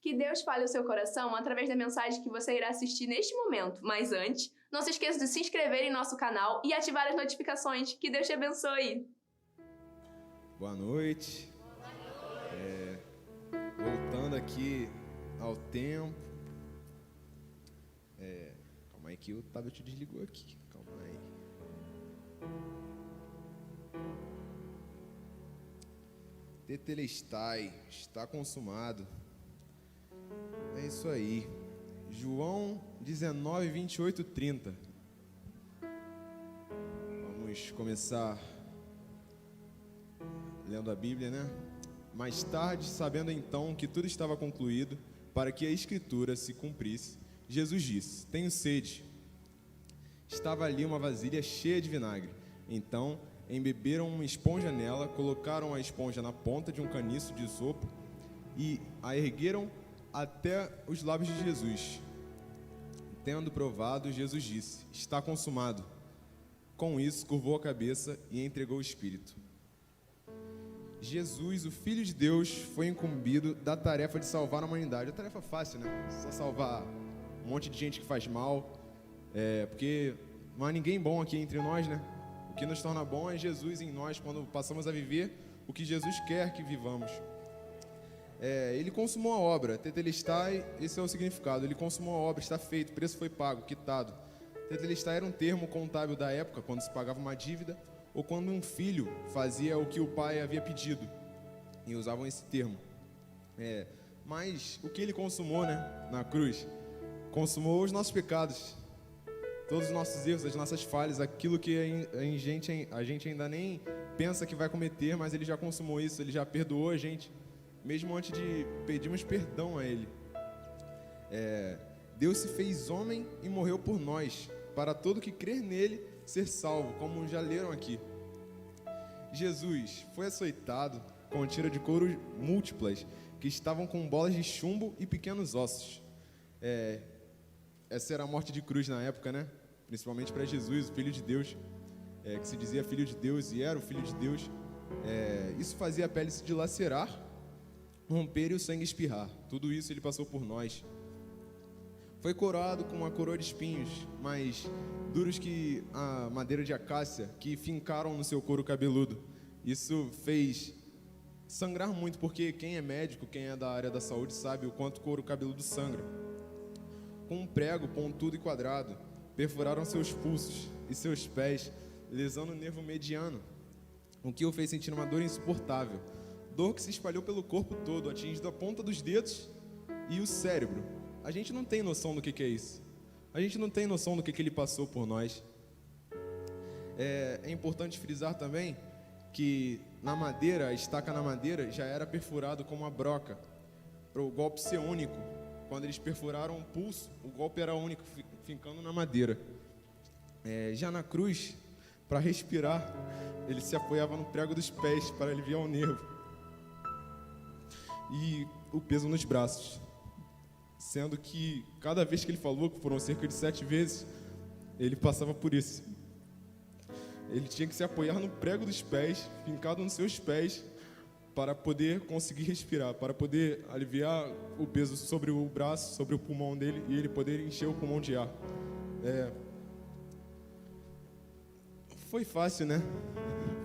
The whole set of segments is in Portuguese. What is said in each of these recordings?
Que Deus fale o seu coração através da mensagem que você irá assistir neste momento. Mas antes, não se esqueça de se inscrever em nosso canal e ativar as notificações. Que Deus te abençoe. Boa noite. Voltando aqui ao tempo. Calma aí que o tablet desligou aqui. Calma aí. Tetelestai, está consumado. É isso aí. João 19, 28, 30. Vamos começar lendo a Bíblia, né? Mais tarde, sabendo então que tudo estava concluído, para que a Escritura se cumprisse, Jesus disse: tenho sede. Estava ali uma vasilha cheia de vinagre. Então, embeberam uma esponja nela, colocaram a esponja na ponta de um caniço de sopo e a ergueram até os lábios de Jesus. Tendo provado, Jesus disse: está consumado. Com isso, curvou a cabeça e entregou o Espírito. Jesus, o Filho de Deus, foi incumbido da tarefa de salvar a humanidade. É uma tarefa fácil, né? Só salvar um monte de gente que faz mal. Porque não há ninguém bom aqui entre nós, né? O que nos torna bom é Jesus em nós, quando passamos a viver o que Jesus quer que vivamos. Ele consumou a obra. Tetelestai, esse é o significado. Ele consumou a obra, está feito, o preço foi pago, quitado. Tetelestai era um termo contábil da época, quando se pagava uma dívida, ou quando um filho fazia o que o pai havia pedido, e usavam esse termo. Mas o que ele consumou, né, na cruz? Consumou os nossos pecados, todos os nossos erros, as nossas falhas, aquilo que a gente ainda nem pensa que vai cometer, mas ele já consumou isso, ele já perdoou a gente, mesmo antes de pedirmos perdão a ele. Deus se fez homem e morreu por nós, para todo que crer nele ser salvo, como já leram aqui. Jesus foi açoitado com tira de couro múltiplas, que estavam com bolas de chumbo e pequenos ossos. Essa era a morte de cruz na época, né? Principalmente para Jesus, o Filho de Deus, que se dizia Filho de Deus e era o Filho de Deus. Isso fazia a pele se dilacerar, romper e o sangue espirrar. Tudo isso ele passou por nós. Foi coroado com uma coroa de espinhos, mais duros que a madeira de acácia, que fincaram no seu couro cabeludo. Isso fez sangrar muito, porque quem é médico, quem é da área da saúde, sabe o quanto o couro cabeludo sangra. Com um prego pontudo e quadrado, perfuraram seus pulsos e seus pés, lesando o nervo mediano, o que o fez sentir uma dor insuportável. Dor que se espalhou pelo corpo todo, atingindo a ponta dos dedos e o cérebro. A gente não tem noção do que é isso. A gente não tem noção do que ele passou por nós. É importante frisar também que na madeira, a estaca na madeira já era perfurado com uma broca, para o golpe ser único. Quando eles perfuraram o pulso, o golpe era único, fincando na madeira. Já na cruz, para respirar, ele se apoiava no prego dos pés para aliviar o nervo e o peso nos braços. Sendo que cada vez que ele falou, que foram cerca de 7 vezes, ele passava por isso. Ele tinha que se apoiar no prego dos pés, fincado nos seus pés, para poder conseguir respirar, para poder aliviar o peso sobre o braço, sobre o pulmão dele, e ele poder encher o pulmão de ar. Foi fácil, né?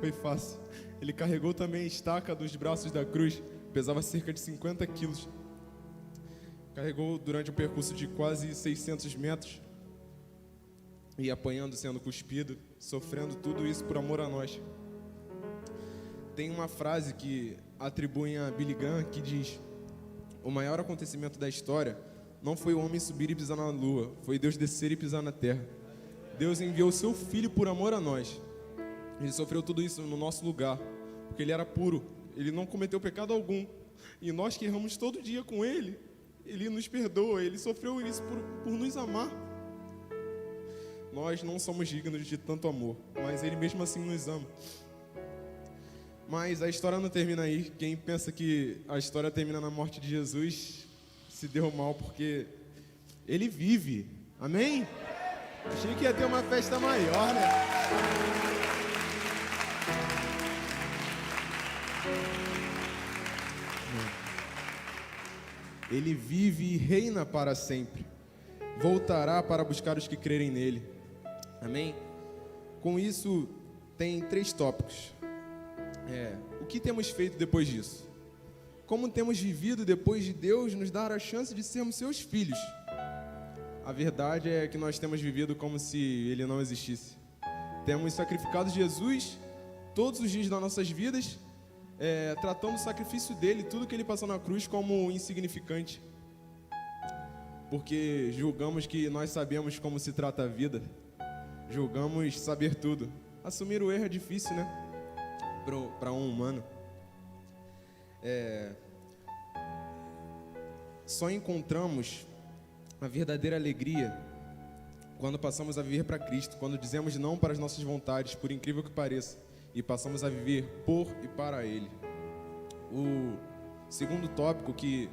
Foi fácil. Ele carregou também a estaca dos braços da cruz, pesava cerca de 50 quilos. Carregou durante um percurso de quase 600 metros e apanhando, sendo cuspido, sofrendo tudo isso por amor a nós. Tem uma frase que atribuem a Billy Graham que diz: o maior acontecimento da história não foi o homem subir e pisar na lua, foi Deus descer e pisar na terra. Deus enviou o seu Filho por amor a nós. Ele sofreu tudo isso no nosso lugar, porque ele era puro, ele não cometeu pecado algum, e nós que erramos todo dia com ele, ele nos perdoa, ele sofreu isso por nos amar. Nós não somos dignos de tanto amor, mas ele mesmo assim nos ama. Mas a história não termina aí. Quem pensa que a história termina na morte de Jesus se deu mal, porque ele vive. Amém? Achei que ia ter uma festa maior, né? Ele vive e reina para sempre. Voltará para buscar os que crerem nele. Amém? Com isso, tem 3 tópicos. O que temos feito depois disso? Como temos vivido depois de Deus nos dar a chance de sermos seus filhos? A verdade é que nós temos vivido como se Ele não existisse. Temos sacrificado Jesus todos os dias das nossas vidas, tratando o sacrifício dele, tudo que ele passou na cruz, como insignificante. Porque julgamos que nós sabemos como se trata a vida. Julgamos saber tudo. Assumir o erro é difícil, né? Para um humano. Só encontramos a verdadeira alegria quando passamos a viver para Cristo, quando dizemos não para as nossas vontades, por incrível que pareça, e passamos a viver por e para Ele. O segundo tópico que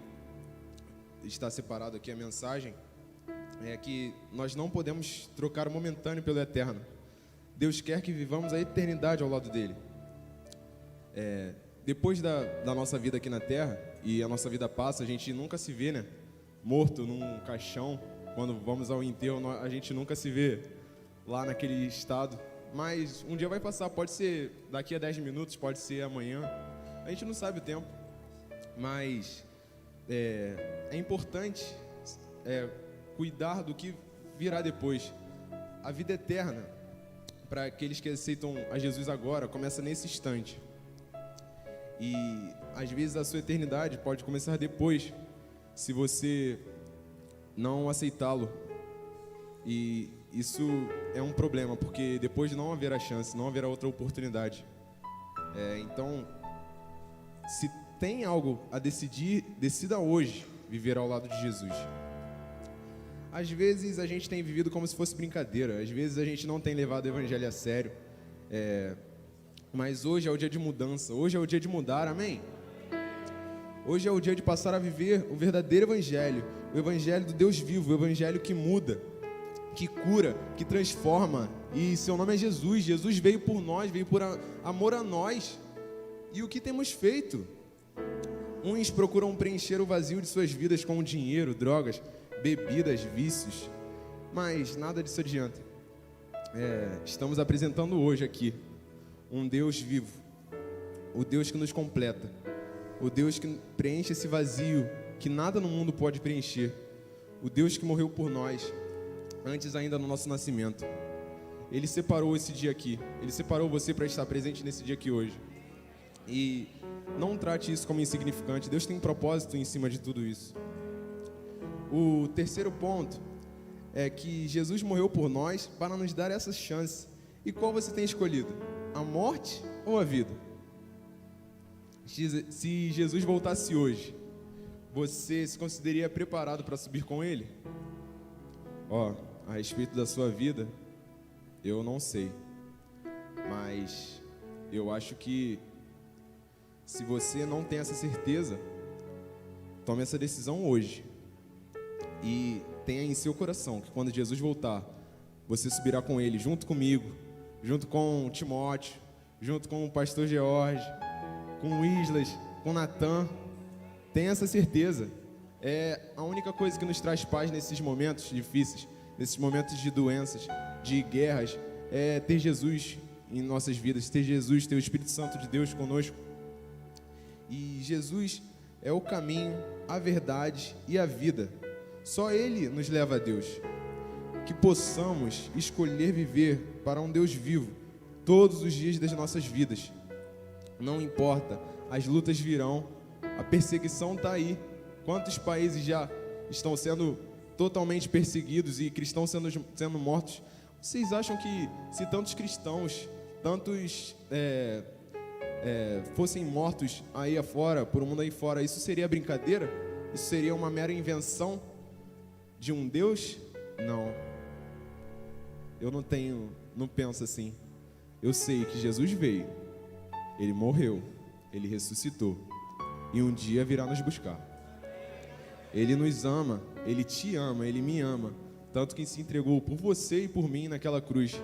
está separado aqui, a mensagem, é que nós não podemos trocar o momentâneo pelo eterno. Deus quer que vivamos a eternidade ao lado dele. Depois da nossa vida aqui na terra, e a nossa vida passa, a gente nunca se vê, né, morto num caixão. Quando vamos ao enterro, a gente nunca se vê lá naquele estado. Mas um dia vai passar, pode ser daqui a 10 minutos, pode ser amanhã. A gente não sabe o tempo. Mas é importante cuidar do que virá depois. A vida eterna, para aqueles que aceitam a Jesus agora, começa nesse instante. E às vezes a sua eternidade pode começar depois, se você não aceitá-lo. E isso é um problema, porque depois não haverá chance, não haverá outra oportunidade. Então, se tem algo a decidir, decida hoje viver ao lado de Jesus. Às vezes a gente tem vivido como se fosse brincadeira, às vezes a gente não tem levado o evangelho a sério, mas hoje é o dia de mudança, hoje é o dia de mudar, amém? Hoje é o dia de passar a viver o verdadeiro evangelho, o evangelho do Deus vivo, o evangelho que muda, que cura, que transforma, e seu nome é Jesus. Jesus veio por nós, veio por amor a nós. E o que temos feito? Uns procuram preencher o vazio de suas vidas com dinheiro, drogas, bebidas, vícios, mas nada disso adianta. Estamos apresentando hoje aqui um Deus vivo, o Deus que nos completa, o Deus que preenche esse vazio que nada no mundo pode preencher, o Deus que morreu por nós antes ainda do nosso nascimento. Ele separou esse dia aqui, Ele separou você para estar presente nesse dia aqui hoje. E não trate isso como insignificante. Deus tem um propósito em cima de tudo isso. O terceiro ponto é que Jesus morreu por nós para nos dar essa chance. E qual você tem escolhido? A morte ou a vida? Se Jesus voltasse hoje, você se consideraria preparado para subir com Ele? A respeito da sua vida, eu não sei. Mas eu acho que se você não tem essa certeza, tome essa decisão hoje. E tenha em seu coração que quando Jesus voltar, você subirá com Ele, junto comigo, junto com Timóteo, junto com o pastor George, com o Islas, com Natan. Tenha essa certeza. É a única coisa que nos traz paz nesses momentos difíceis, nesses momentos de doenças, de guerras, é ter Jesus em nossas vidas, ter Jesus, ter o Espírito Santo de Deus conosco. E Jesus é o caminho, a verdade e a vida. Só Ele nos leva a Deus. Que possamos escolher viver para um Deus vivo todos os dias das nossas vidas. Não importa, as lutas virão, a perseguição está aí. Quantos países já estão sendo totalmente perseguidos e cristãos sendo mortos? Vocês acham que se tantos cristãos, fossem mortos aí afora, por um mundo aí fora, isso seria brincadeira? Isso seria uma mera invenção de um Deus? Não. Eu não penso assim. Eu sei que Jesus veio, Ele morreu, Ele ressuscitou e um dia virá nos buscar. Ele nos ama, Ele te ama, Ele me ama, tanto que se entregou por você e por mim naquela cruz.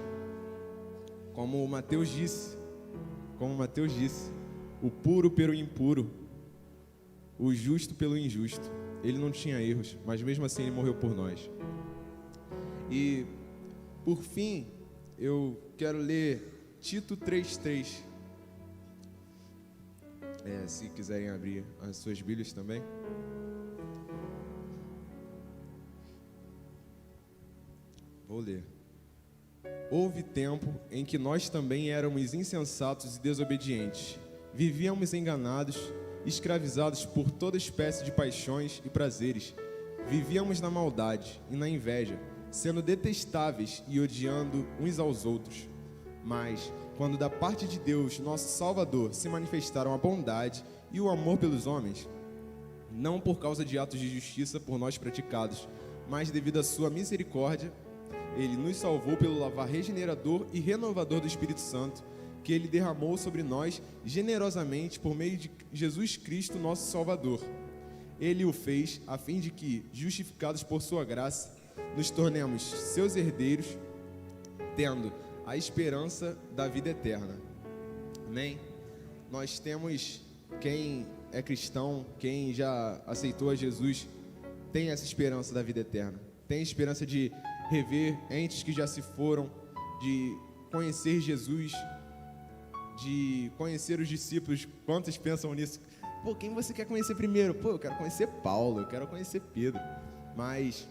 Como Mateus disse, o puro pelo impuro, o justo pelo injusto. ele não tinha erros, mas mesmo assim ele morreu por nós. E, por fim, eu quero ler Tito 3:3. Se quiserem abrir as suas Bíblias também. Vou ler. Houve tempo em que nós também éramos insensatos e desobedientes. Vivíamos enganados, escravizados por toda espécie de paixões e prazeres. Vivíamos na maldade e na inveja, sendo detestáveis e odiando uns aos outros. Mas, quando da parte de Deus, nosso Salvador, se manifestaram a bondade e o amor pelos homens, não por causa de atos de justiça por nós praticados, mas devido à sua misericórdia, Ele nos salvou pelo lavar regenerador e renovador do Espírito Santo, que Ele derramou sobre nós generosamente por meio de Jesus Cristo, nosso Salvador. Ele o fez a fim de que, justificados por sua graça, nos tornemos seus herdeiros, tendo a esperança da vida eterna. Amém? Nós temos, quem é cristão, quem já aceitou a Jesus, tem essa esperança da vida eterna. Tem a esperança de rever entes que já se foram, de conhecer Jesus, de conhecer os discípulos. Quantos pensam nisso? Pô, quem você quer conhecer primeiro? Pô, eu quero conhecer Paulo, eu quero conhecer Pedro. Mas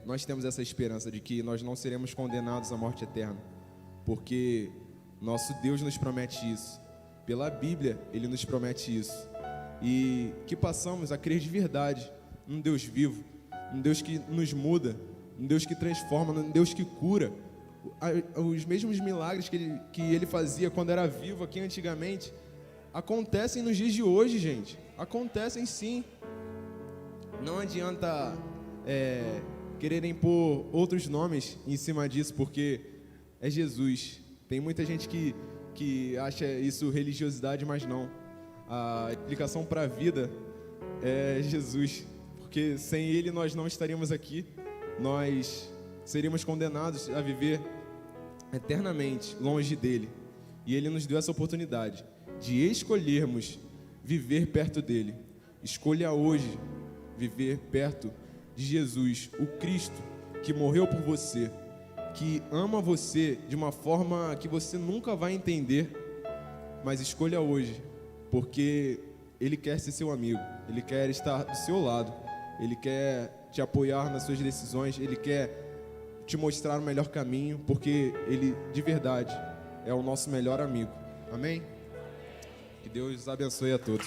nós temos essa esperança de que nós não seremos condenados à morte eterna, porque nosso Deus nos promete isso. Pela Bíblia, Ele nos promete isso. E que passamos a crer de verdade num Deus vivo, num Deus que nos muda, num Deus que transforma, num Deus que cura. Os mesmos milagres que Ele fazia quando era vivo aqui antigamente, acontecem nos dias de hoje, gente. Acontecem sim. Não adianta quererem pôr outros nomes em cima disso, porque é Jesus. Tem muita gente que acha isso religiosidade, mas não. A explicação para a vida é Jesus, porque sem Ele nós não estaríamos aqui. Nós seríamos condenados a viver eternamente longe dEle. E Ele nos deu essa oportunidade de escolhermos viver perto dEle. Escolha hoje viver perto de Jesus, o Cristo que morreu por você, que ama você de uma forma que você nunca vai entender, mas escolha hoje, porque Ele quer ser seu amigo, Ele quer estar do seu lado, Ele quer te apoiar nas suas decisões, Ele quer te mostrar o melhor caminho, porque Ele, de verdade, é o nosso melhor amigo. Amém? Que Deus abençoe a todos.